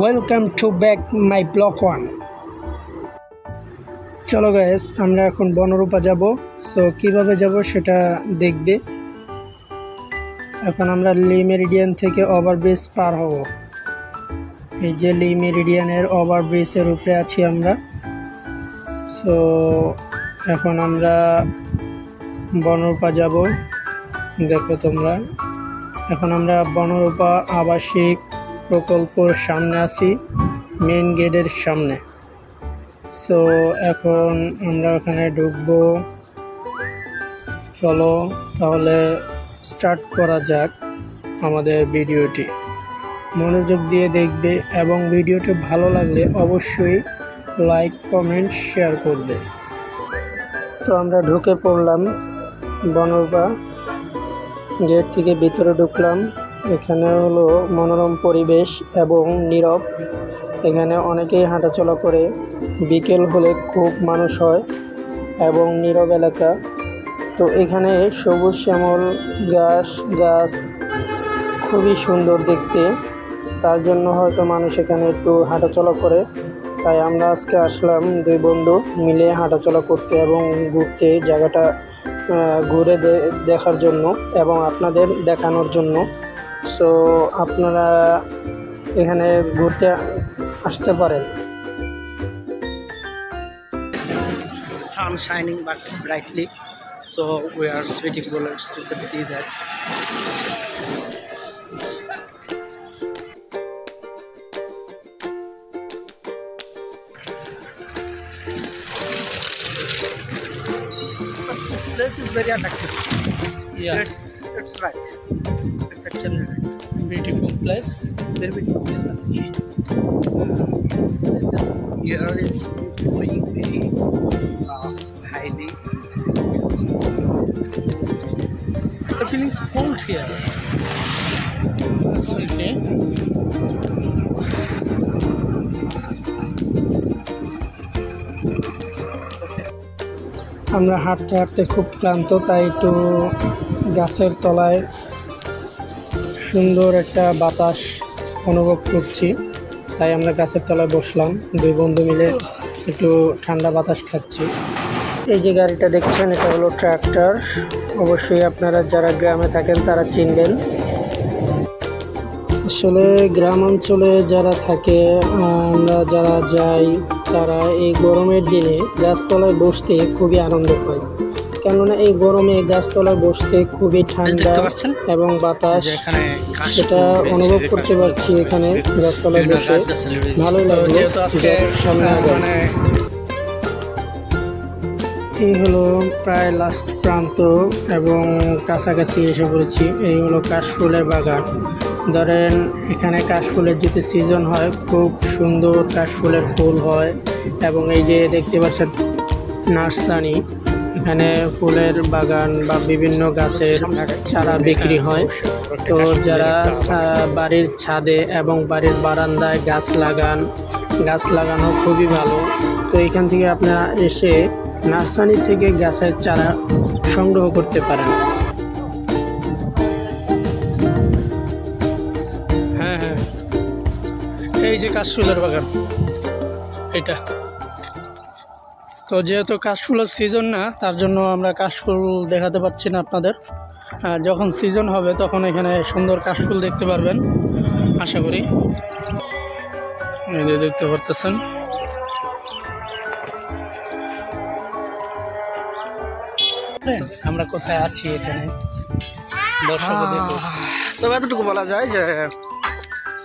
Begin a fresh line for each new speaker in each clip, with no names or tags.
Welcome to back my blog one. চলো guys, আমরা এখন বনরূপা যাব। সো কিভাবে যাব সেটা দেখবে। এখন আমরা লি মেরিডিয়ান থেকে ওভারব্রিজ পার হব। এই যে লি মেরিডিয়ানের ওভারব্রিজের উপরে আছি আমরা। সো এখন আমরা বনরূপা যাব। দেখো তোমরা, এখন আমরা বনরূপা আবাসিক প্রকল্পের সামনে আছি, মেইন গেটের সামনে। সো এখন আমরা ওখানে ঢুকবো। চলো তাহলে স্টার্ট করা যাক আমাদের ভিডিওটি। মনোযোগ দিয়ে দেখবে এবং ভিডিওটি ভালো লাগলে অবশ্যই লাইক, কমেন্ট, শেয়ার করবে। তো আমরা ঢুকে পড়লাম বনরূপা গেট থেকে, ভিতরে ঢুকলাম। এখানে হলো মনোরম পরিবেশ এবং নীরব। এখানে অনেকেই হাঁটাচলা করে। বিকেল হলে খুব মানুষ হয় এবং নীরব এলাকা। তো এখানে সবুজ শ্যামল গাছ খুবই সুন্দর দেখতে। তার জন্য হয়তো মানুষ এখানে একটু হাঁটাচলা করে। তাই আমরা আজকে আসলাম দুই বন্ধু মিলে হাঁটাচলা করতে এবং ঘুরতে, জায়গাটা ঘুরে দেখার জন্য এবং আপনাদের দেখানোর জন্য। সো আপনারা এখানে ঘুরতে আসতে পারেন। Sun shining but brightly, so we are sweating bullets. You can see that. This place is very attractive. Yeah, it's right. It's actually right. Beautiful place. Very beautiful place actually. This place here is going very highly. The feeling is cold here. That's okay. আমরা হাঁটতে হাঁটতে খুব ক্লান্ত, তাই একটু গাছের তলায় সুন্দর একটা বাতাস অনুভব করছি। তাই আমরা গাছের তলায় বসলাম, দুই বন্ধু মিলে একটু ঠান্ডা বাতাস খাচ্ছি। এই যে গাড়িটা দেখছেন, এটা হলো ট্রাক্টর। অবশ্যই আপনারা যারা গ্রামে থাকেন তারা চিনবেন। আসলে গ্রাম অঞ্চলে যারা থাকে, আমরা যারা যাই, তারা এই গরমের দিনে গাছতলায় বসতে খুবই আনন্দ পায়। কেননা এই গরমে গাছতলায় বসতে খুবই ঠান্ডা এবং বাতাস, সেটা অনুভব করতে পারছি এখানে গাছতলায় বসে। ভালো লাগে। এই হলো প্রায় লাস্ট প্রান্ত এবং কাছাকাছি এসে পড়েছি। এই হলো কাশফুলের বাগান। ধরেন এখানে কাশফুলের যেতে সিজন হয়, খুব সুন্দর কাশফুলের ফুল হয়। এবং এই যে দেখতে পাচ্ছেন নার্সারি, এখানে ফুলের বাগান বা বিভিন্ন গাছের চারা বিক্রি হয়। তো যারা বাড়ির ছাদে এবং বাড়ির বারান্দায় গাছ লাগানো খুবই ভালো। তো এখান থেকে আপনারা এসে নার্সারি থেকে গাছের চারা সংগ্রহ করতে পারেন। হ্যাঁ, এই যে কাশফুলের বাগান এটা। তো যেহেতু কাশফুলের সিজন না, তার জন্য আমরা কাশফুল দেখাতে পারছি না আপনাদের। যখন সিজন হবে তখন এখানে সুন্দর কাশফুল দেখতে পারবেন আশা করি। এই যে দেখতে পারতেছেন। আমরা কোথায় আছি এখানে তবে এতটুকু বলা যায় যে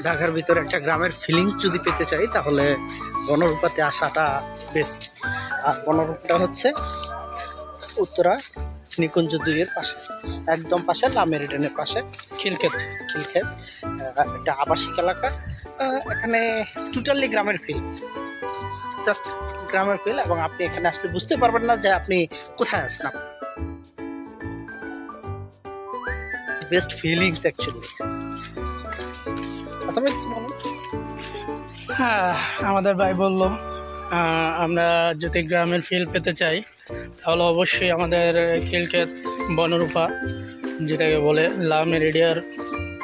ঢাকার ভিতরে একটা গ্রামের ফিলিংস যদি পেতে চাই তাহলে বনরূপাতে আসাটা বেস্ট। আর বনরূপটা হচ্ছে উত্তরা নিকুঞ্জ 2-এর পাশে, একদম পাশে, লা মেরিডিয়ানের পাশে, খিলক্ষেত একটা আবাসিক এলাকা। এখানে টোটালি গ্রামের ফিল, জাস্ট গ্রামের ফিল। এবং আপনি এখানে আসলে বুঝতে পারবেন না যে আপনি কোথায় আছেন। Best feelings actually. হ্যাঁ, আমাদের ভাই বললো আমরা যদি গ্রামের ফিল পেতে চাই তাহলে অবশ্যই আমাদের খিলক্ষেত বনরূপা, যেটাকে বলে লা মেরিডিয়ার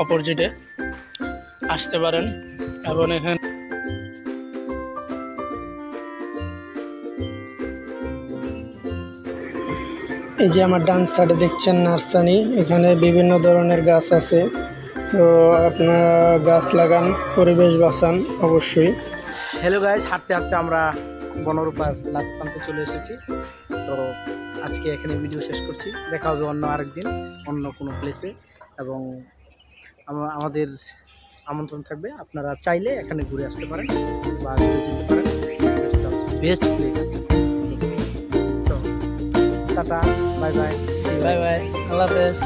অপোজিটে আসতে পারেন। এবং এখানে এই যে আমার ডান সাইডে দেখছেন নার্সারি, এখানে বিভিন্ন ধরনের গাছ আছে। তো আপনারা গাছ লাগান, পরিবেশ বাঁচান অবশ্যই।
হ্যালো গাইস, হাঁটতে হাঁটতে আমরা বনরূপার লাস্ট প্রান্তে চলে এসেছি। তো আজকে এখানে ভিডিও শেষ করছি, দেখা হবে অন্য আরেকদিন অন্য কোনো প্লেসে, এবং আমাদের আমন্ত্রণ থাকবে, আপনারা চাইলে এখানে ঘুরে আসতে পারেন বা ঘুরে যেতে পারেন। Best place. Tata, bye bye,
bye bye, আল্লাহ হাফেজ।